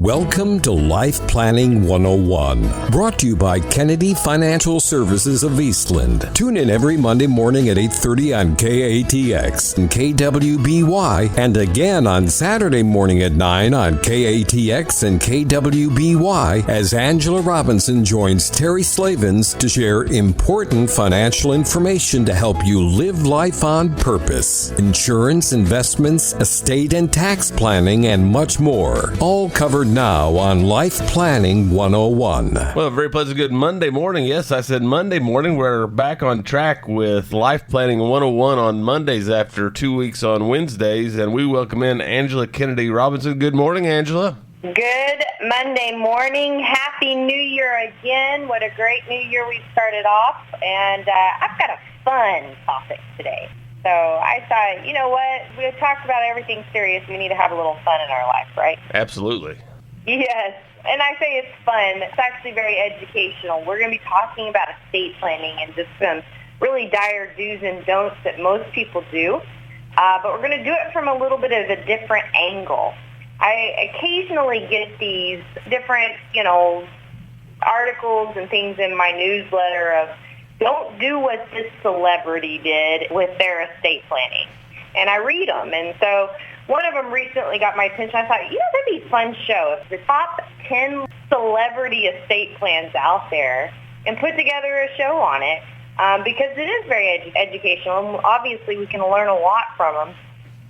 Welcome to Life Planning 101, brought to you by Kennedy Financial Services of Eastland. Tune in every Monday morning at 8:30 on KATX and KWBY, and again on Saturday morning at 9 on KATX and KWBY as Angela Robinson joins Terry Slavens to share important financial information to help you live life on purpose. Insurance, investments, estate and tax planning, and much more. All covered now on Life Planning 101. Well, a very pleasant good Monday morning. Yes, I said Monday morning. We're back on track with Life Planning 101 on Mondays after 2 weeks on Wednesdays, and we welcome in Angela Kennedy Robinson. Good morning, Angela. Good Monday morning. Happy New Year again. What a great New Year we've started off, and I've got a fun topic today. So I thought, you know what, we've talked about everything serious. We need to have a little fun in our life, right? Absolutely. Yes, and I say it's fun. It's actually very educational. We're going to be talking about estate planning and just some really dire do's and don'ts that most people do. But we're going to do it from a little bit of a different angle. I occasionally get these different, articles and things in my newsletter of don't do what this celebrity did with their estate planning. And I read them. And so one of them recently got my attention. I thought, that'd be a fun show. If the top 10 celebrity estate plans out there and put together a show on it because it is very educational. And obviously, we can learn a lot from them,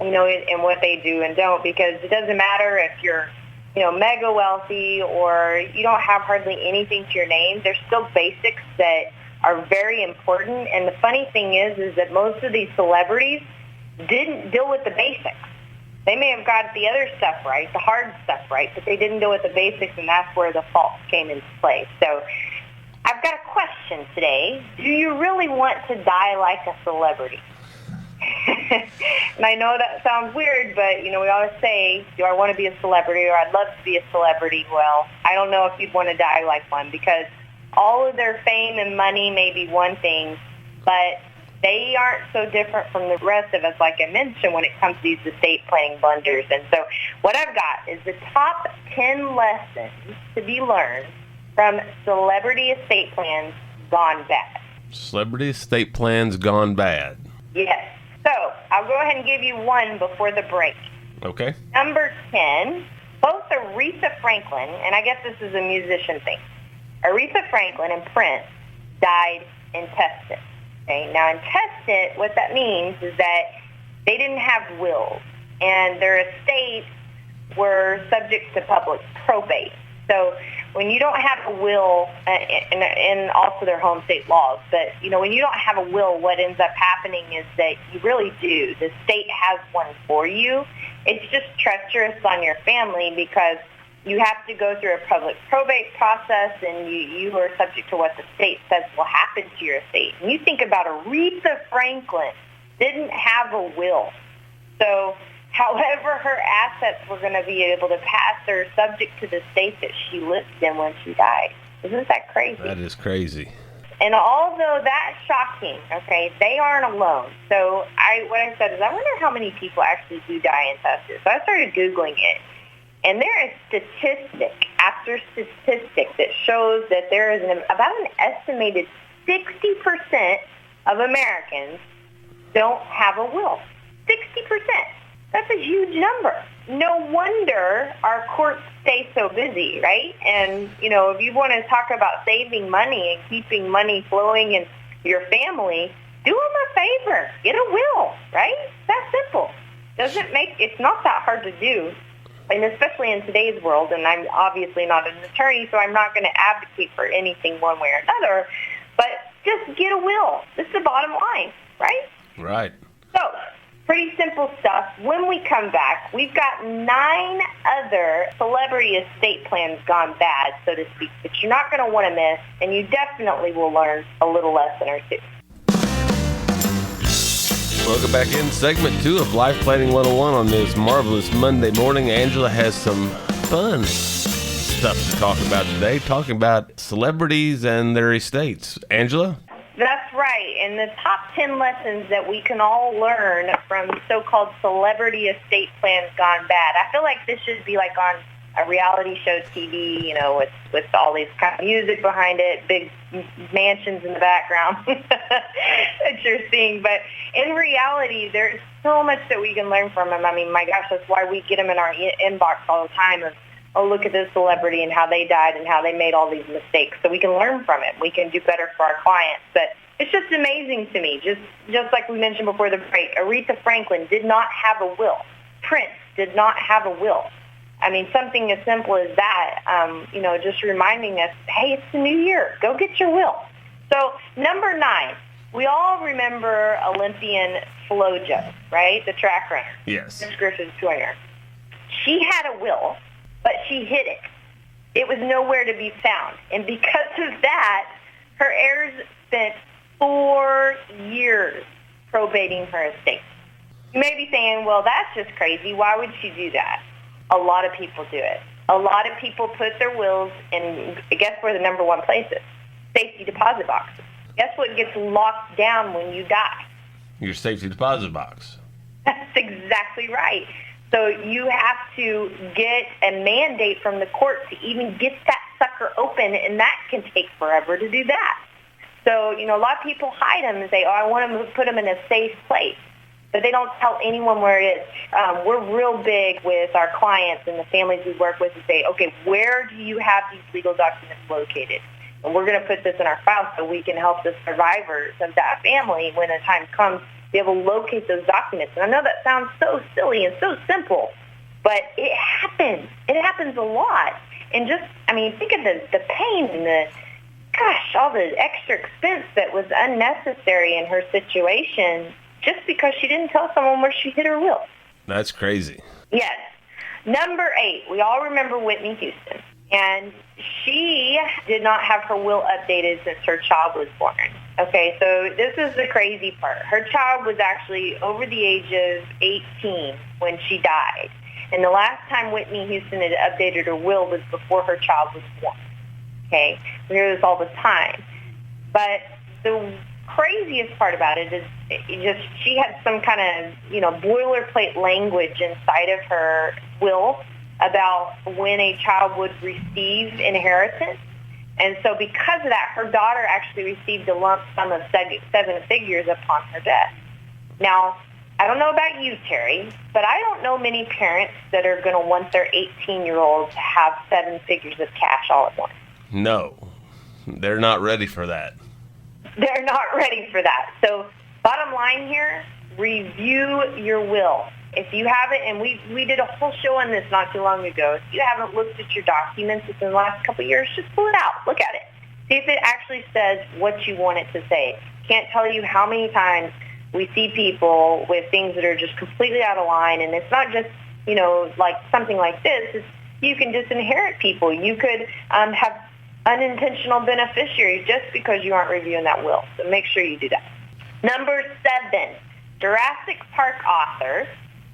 in what they do and don't, because it doesn't matter if you're, mega wealthy or you don't have hardly anything to your name. There's still basics that are very important. And the funny thing is that most of these celebrities didn't deal with the basics. They may have got the other stuff right, the hard stuff right, but they didn't deal with the basics, and that's where the faults came into play. So I've got a question today. Do you really want to die like a celebrity? And I know that sounds weird, but, we always say, do I want to be a celebrity, or I'd love to be a celebrity? Well, I don't know if you'd want to die like one, because all of their fame and money may be one thing, but they aren't so different from the rest of us, like I mentioned, when it comes to these estate planning blunders. And so what I've got is the top 10 lessons to be learned from celebrity estate plans gone bad. Celebrity estate plans gone bad. Yes. So I'll go ahead and give you one before the break. Okay. Number 10, both Aretha Franklin, and I guess this is a musician thing, Aretha Franklin and Prince died intestate. Okay? Now, intestate, what that means is that they didn't have wills, and their estates were subject to public probate. So when you don't have a will, and also their home state laws, but, when you don't have a will, what ends up happening is that you really do. The state has one for you. It's just treacherous on your family because you have to go through a public probate process, and you are subject to what the state says will happen to your estate. And you think about Aretha Franklin didn't have a will. So however her assets were going to be able to pass are subject to the state that she lived in when she died. Isn't that crazy? That is crazy. And although that's shocking, okay, they aren't alone. So what I said is, I wonder how many people actually do die intestate. So I started Googling it. And there is statistic after statistic that shows that there is about an estimated 60% of Americans don't have a will. 60%. That's a huge number. No wonder our courts stay so busy, right? And, if you want to talk about saving money and keeping money flowing in your family, do them a favor. Get a will, right? That's simple. It's not that hard to do. And especially in today's world, and I'm obviously not an attorney, so I'm not going to advocate for anything one way or another, but just get a will. This is the bottom line, right? Right. So, pretty simple stuff. When we come back, we've got 9 other celebrity estate plans gone bad, so to speak, that you're not going to want to miss, and you definitely will learn a little lesson or two. Welcome back in segment 2 of Life Planning 101 on this marvelous Monday morning. Angela has some fun stuff to talk about today, talking about celebrities and their estates. Angela? That's right. And the top 10 lessons that we can all learn from so-called celebrity estate plans gone bad. I feel like this should be like on a reality show TV, with all these kind of music behind it, big mansions in the background that you're seeing. But in reality, there's so much that we can learn from them. I mean, my gosh, that's why we get them in our inbox all the time of, oh, look at this celebrity and how they died and how they made all these mistakes. So we can learn from it. We can do better for our clients. But it's just amazing to me. Just like we mentioned before the break, Aretha Franklin did not have a will. Prince did not have a will. I mean, something as simple as that, just reminding us, hey, it's the new year. Go get your will. So number 9, we all remember Olympian Flojo, right? The track runner. Yes. Miss Griffith's twinner. She had a will, but she hid it. It was nowhere to be found. And because of that, her heirs spent 4 years probating her estate. You may be saying, well, that's just crazy. Why would she do that? A lot of people do it. A lot of people put their wills in, guess where the number 1 place is? Safety deposit boxes. Guess what gets locked down when you die? Your safety deposit box. That's exactly right. So you have to get a mandate from the court to even get that sucker open, and that can take forever to do that. So, a lot of people hide them and say, oh, I want to put them in a safe place. But they don't tell anyone where it is. We're real big with our clients and the families we work with to say, okay, where do you have these legal documents located? And we're going to put this in our file so we can help the survivors of that family when the time comes be able to locate those documents. And I know that sounds so silly and so simple, but it happens. It happens a lot. And think of the pain and all the extra expense that was unnecessary in her situation just because she didn't tell someone where she hid her will. That's crazy. Yes. Number 8, we all remember Whitney Houston. And she did not have her will updated since her child was born. Okay, so this is the crazy part. Her child was actually over the age of 18 when she died. And the last time Whitney Houston had updated her will was before her child was born. Okay, we hear this all the time. But the craziest part about it is she had some kind of, boilerplate language inside of her will about when a child would receive inheritance. And so because of that, her daughter actually received a lump sum of 7 figures upon her death. Now, I don't know about you, Terry, but I don't know many parents that are going to want their 18-year-old to have 7 figures of cash all at once. No, they're not ready for that. They're not ready for that. So bottom line here, review your will. If you haven't, and we did a whole show on this not too long ago, if you haven't looked at your documents within the last couple of years, just pull it out. Look at it. See if it actually says what you want it to say. Can't tell you how many times we see people with things that are just completely out of line, and it's not just, like something like this. You can disinherit people. You could have unintentional beneficiaries just because you aren't reviewing that will. So make sure you do that. Number 7, Jurassic Park authors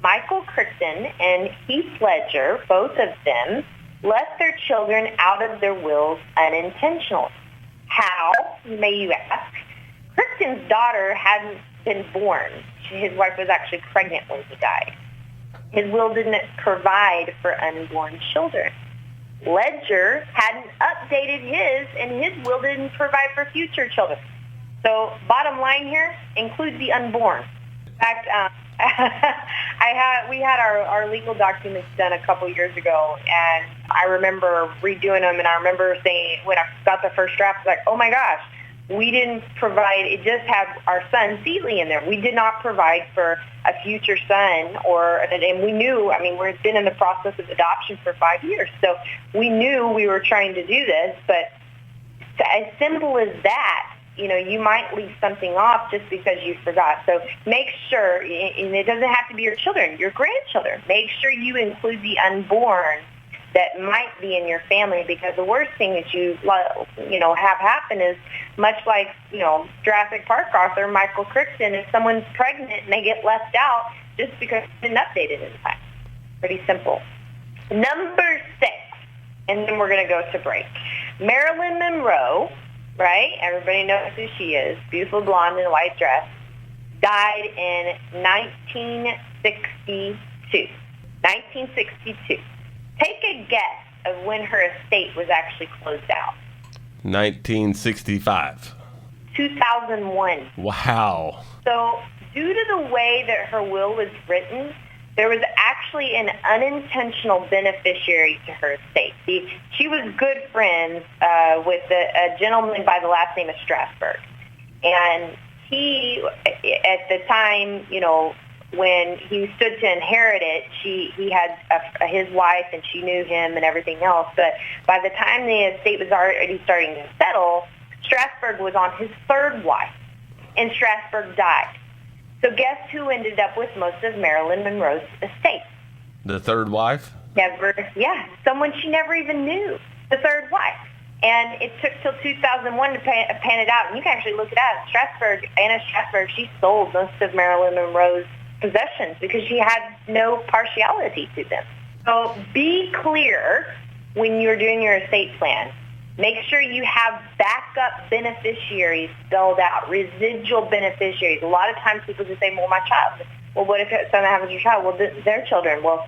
Michael Crichton and Heath Ledger, both of them, left their children out of their wills unintentionally. How, may you ask? Crichton's daughter hadn't been born. His wife was actually pregnant when he died. His will didn't provide for unborn children. Ledger hadn't updated his, and his will didn't provide for future children. So bottom line here, include the unborn. In fact, we had our legal documents done a couple years ago, and I remember redoing them, and I remember saying, when I got the first draft, like, oh my gosh, we didn't provide, it just had our son Seeley in there. We did not provide for a future son, and we knew, we've been in the process of adoption for 5 years, so we knew we were trying to do this, but as simple as that, you might leave something off just because you forgot. So make sure, and it doesn't have to be your children, your grandchildren. Make sure you include the unborn that might be in your family, because the worst thing that you have happen is, much like, Jurassic Park author Michael Crichton, if someone's pregnant and they get left out just because it's been updated in time. Pretty simple. Number 6, and then we're going to go to break. Marilyn Monroe, right? Everybody knows who she is. Beautiful blonde in a white dress. Died in 1962. 1962. Take a guess of when her estate was actually closed out. 1965. 2001. Wow. So due to the way that her will was written, there was actually an unintentional beneficiary to her estate. She was good friends with a gentleman by the last name of Strasberg. And he, at the time, when he stood to inherit it, he had his wife, and she knew him and everything else. But by the time the estate was already starting to settle, Strasberg was on his third wife, and Strasberg died. So guess who ended up with most of Marilyn Monroe's estate? The third wife? Someone she never even knew, the third wife. And it took till 2001 to pan it out. And you can actually look it up. Anna Strasberg, she sold most of Marilyn Monroe's possessions because she had no partiality to them. So be clear when you're doing your estate plan. Make sure you have backup beneficiaries spelled out, residual beneficiaries. A lot of times people just say, well, my child. Well, what if something happens to your child? Well, their children. Well,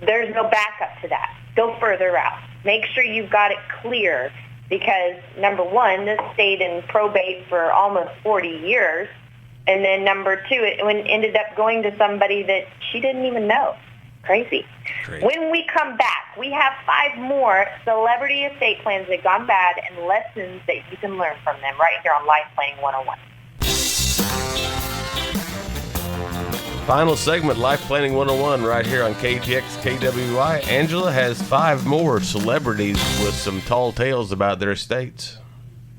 there's no backup to that. Go further out. Make sure you've got it clear because, number one, this stayed in probate for almost 40 years. And then number two, it ended up going to somebody that she didn't even know. Crazy. When we come back, we have 5 more celebrity estate plans that gone bad and lessons that you can learn from them right here on Life Planning 101. Final segment, Life Planning 101, right here on KTX KWY. Angela has 5 more celebrities with some tall tales about their estates.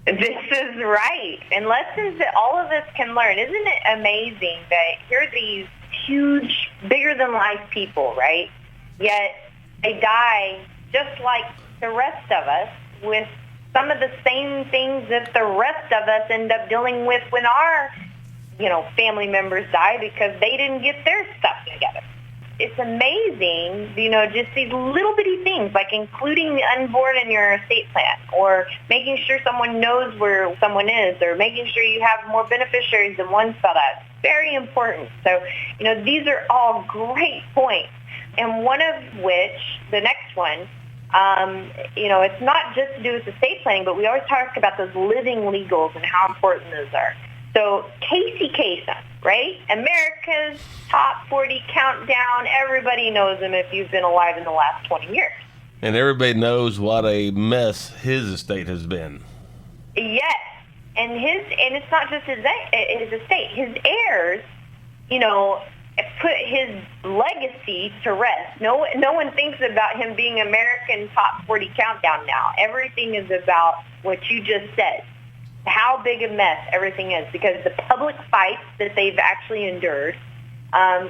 This is right. And lessons that all of us can learn. Isn't it amazing that here are these huge, bigger-than-life people, right? Yet they die just like the rest of us with some of the same things that the rest of us end up dealing with when our, family members die because they didn't get their stuff together. It's amazing, just these little bitty things, like including the unborn in your estate plan, or making sure someone knows where someone is, or making sure you have more beneficiaries than one spelled out. Very important. So, these are all great points. And one of which, the next one, it's not just to do with estate planning, but we always talk about those living legals and how important those are. So Casey Kasem, right? America's top 40 countdown. Everybody knows him if you've been alive in the last 20 years. And everybody knows what a mess his estate has been. Yes. And it's not just his estate. His heirs, put his legacy to rest. No one thinks about him being American top 40 countdown now. Everything is about what you just said. How big a mess everything is, because the public fights that they've actually endured,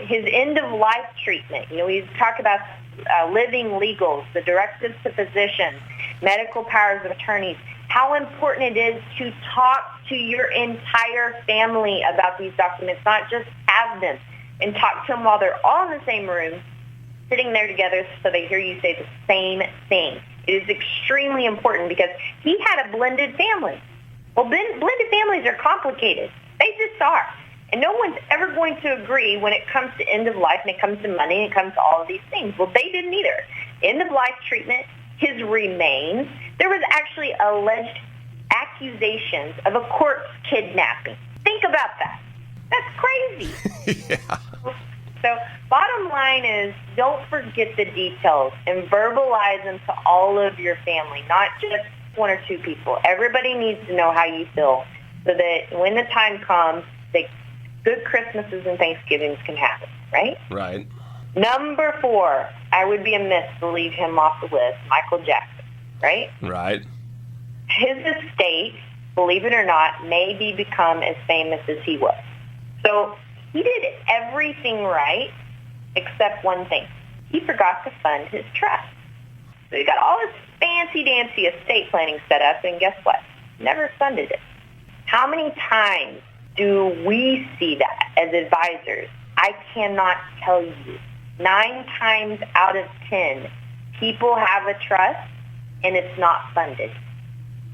his end-of-life treatment. We talk about living legals, the directives to physicians, medical powers of attorneys, how important it is to talk to your entire family about these documents, not just have them, and talk to them while they're all in the same room, sitting there together so they hear you say the same thing. It is extremely important because he had a blended family. Well, blended families are complicated. They just are. And no one's ever going to agree when it comes to end of life and it comes to money and it comes to all of these things. Well, they didn't either. End of life treatment, his remains. There was actually alleged accusations of a corpse kidnapping. Think about that. That's crazy. Yeah. So bottom line is, don't forget the details and verbalize them to all of your family, not just 1 or 2 people. Everybody needs to know how you feel so that when the time comes, that good Christmases and Thanksgivings can happen, right? Right. Number 4, I would be amiss to leave him off the list, Michael Jackson, right? Right. His estate, believe it or not, maybe become as famous as he was. So he did everything right except one thing. He forgot to fund his trust. So he got all this fancy-dancy estate planning set up, and guess what? Never funded it. How many times do we see that as advisors? I cannot tell you. 9 times out of 10, people have a trust, and it's not funded.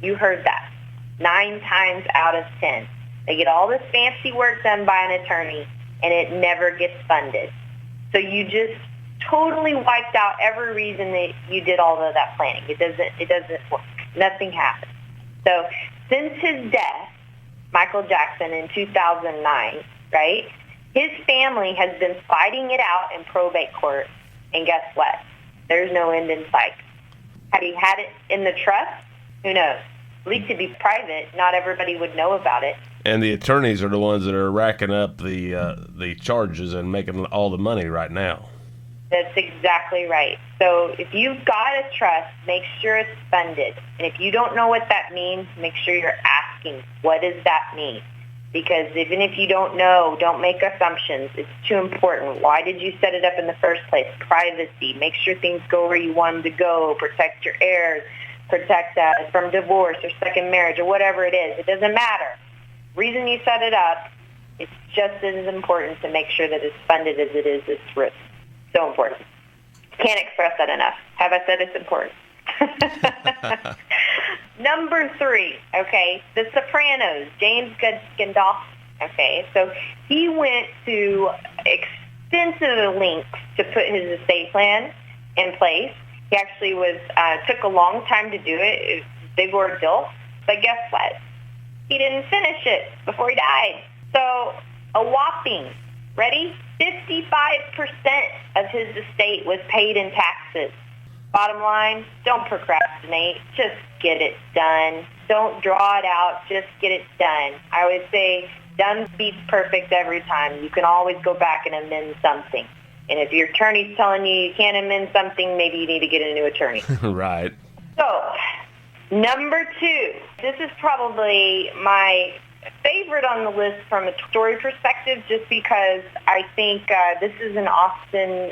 You heard that. 9 times out of 10. They get all this fancy work done by an attorney, and it never gets funded. So you just totally wiped out every reason that you did all of that planning. It doesn't work. Nothing happened. So since his death, Michael Jackson in 2009, right, his family has been fighting it out in probate court, and guess what? There's no end in sight. Had he had it in the trust? Who knows? At least it'd be private. Not everybody would know about it. And the attorneys are the ones that are racking up the charges and making all the money right now. That's exactly right. So if you've got a trust, make sure it's funded. And if you don't know what that means, make sure you're asking, what does that mean? Because even if you don't know, don't make assumptions. It's too important. Why did you set it up in the first place? Privacy. Make sure things go where you want them to go. Protect your heirs. Protect from divorce or second marriage or whatever it is. It doesn't matter. Reason you set it up, it's just as important to make sure that it's funded as it is this risk. So important. Can't express that enough. Have I said it's important? Number 3, okay, The Sopranos, James Gandolfini. Okay, so he went to extensive lengths to put his estate plan in place. He actually took a long time to do it. It was a big ordeal. But guess what? He didn't finish it before he died. So a whopping, ready? 55% of his estate was paid in taxes. Bottom line, don't procrastinate. Just get it done. Don't draw it out. Just get it done. I would say done beats perfect every time. You can always go back and amend something. And if your attorney's telling you can't amend something, maybe you need to get a new attorney. Right. So, number 2. This is probably my favorite on the list from a story perspective, just because I think this is an Austin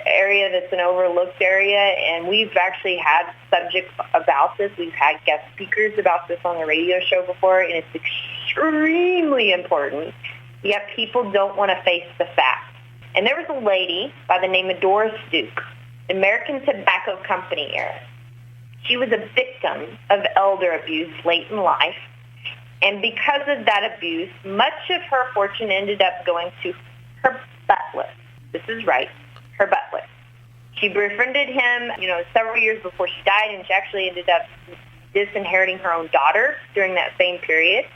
area that's an overlooked area, and we've actually had subjects about this. We've had guest speakers about this on the radio show before, and it's extremely important, yet people don't want to face the facts. And there was a lady by the name of Doris Duke, American Tobacco Company era. She was a victim of elder abuse late in life. And because of that abuse, much of her fortune ended up going to her butler. This is right, her butler. She befriended him, several years before she died, and she actually ended up disinheriting her own daughter during that same period.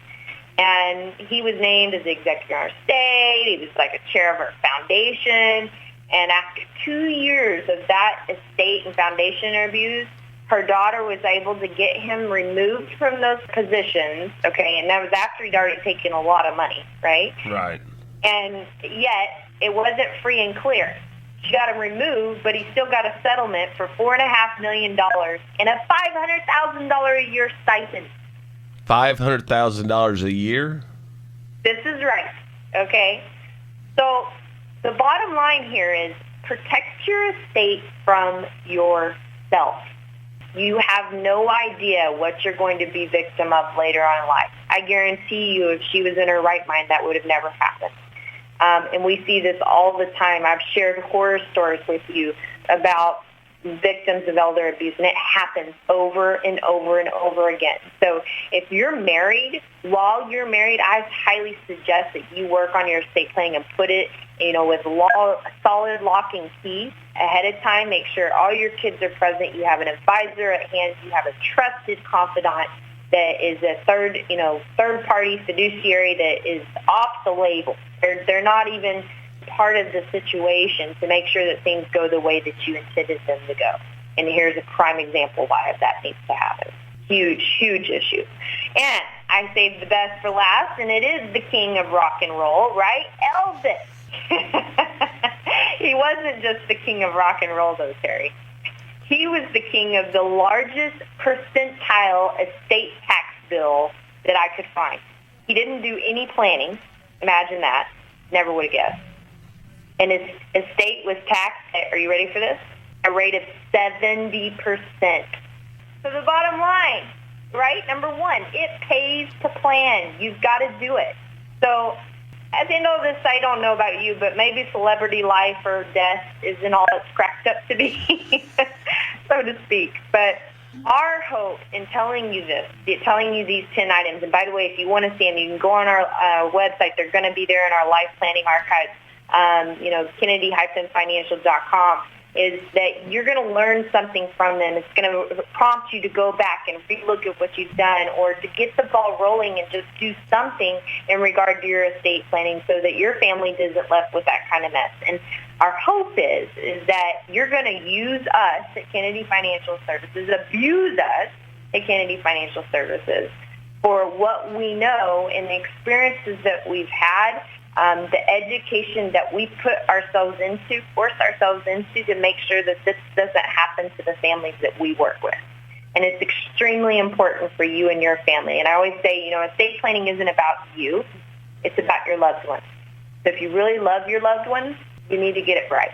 And he was named as the executor of her estate. He was like a chair of her foundation. And after 2 years of that estate and foundation abuse, her daughter was able to get him removed from those positions, okay, and that was after he'd already taken a lot of money, right? Right. And yet, it wasn't free and clear. She got him removed, but he still got a settlement for $4.5 million and a $500,000 a year stipend. $500,000 a year? This is right, okay? So the bottom line here is protect your estate from yourself. You have no idea what you're going to be victim of later on in life. I guarantee you if she was in her right mind, that would have never happened. And we see this all the time. I've shared horror stories with you about victims of elder abuse, and it happens over and over and over again. So if you're married, while you're married, I highly suggest that you work on your estate planning and put it, with solid locking keys ahead of time. Make sure all your kids are present. You have an advisor at hand. You have a trusted confidant that is a third-party fiduciary that is off the label. They're not even part of the situation to make sure that things go the way that you intended them to go. And here's a prime example why that needs to happen. Huge, huge issue. And I saved the best for last, and it is the king of rock and roll, right? Elvis. He wasn't just the king of rock and roll, though, Terry. He was the king of the largest percentile estate tax bill that I could find. He didn't do any planning. Imagine that. Never would have guessed. And his estate was taxed at, are you ready for this? A rate of 70%. So the bottom line, right? Number 1, it pays to plan. You've got to do it. So at the end of this, I don't know about you, but maybe celebrity life or death isn't all it's cracked up to be, so to speak. But our hope in telling you this, telling you these 10 items, and by the way, if you want to see them, you can go on our website. They're going to be there in our life planning archives. Kennedy-financial.com, is that you're going to learn something from them. It's going to prompt you to go back and relook at what you've done, or to get the ball rolling and just do something in regard to your estate planning so that your family isn't left with that kind of mess. And our hope is that you're going to use us at Kennedy Financial Services, abuse us at Kennedy Financial Services for what we know and the experiences that we've had, the education that we force ourselves into to make sure that this doesn't happen to the families that we work with. And it's extremely important for you and your family. And I always say, estate planning isn't about you. It's about your loved ones. So if you really love your loved ones, you need to get it right.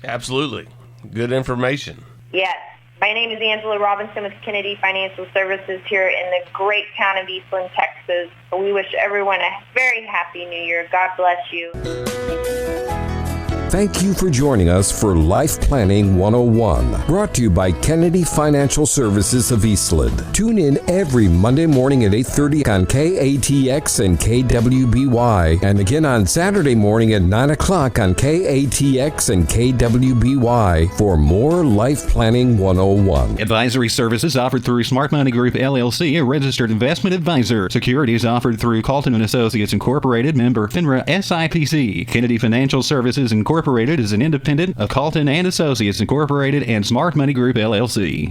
Absolutely. Good information. Yes. My name is Angela Robinson with Kennedy Financial Services here in the great town of Eastland, Texas. We wish everyone a very happy New Year. God bless you. Thank you for joining us for Life Planning 101, brought to you by Kennedy Financial Services of Eastland. Tune in every Monday morning at 8:30 on KATX and KWBY, and again on Saturday morning at 9 o'clock on KATX and KWBY for more Life Planning 101. Advisory services offered through Smart Money Group, LLC, a registered investment advisor. Securities offered through Colton & Associates, Incorporated, member FINRA SIPC. Kennedy Financial Services Incorporated is an independent of Colton & Associates Incorporated and Smart Money Group, LLC.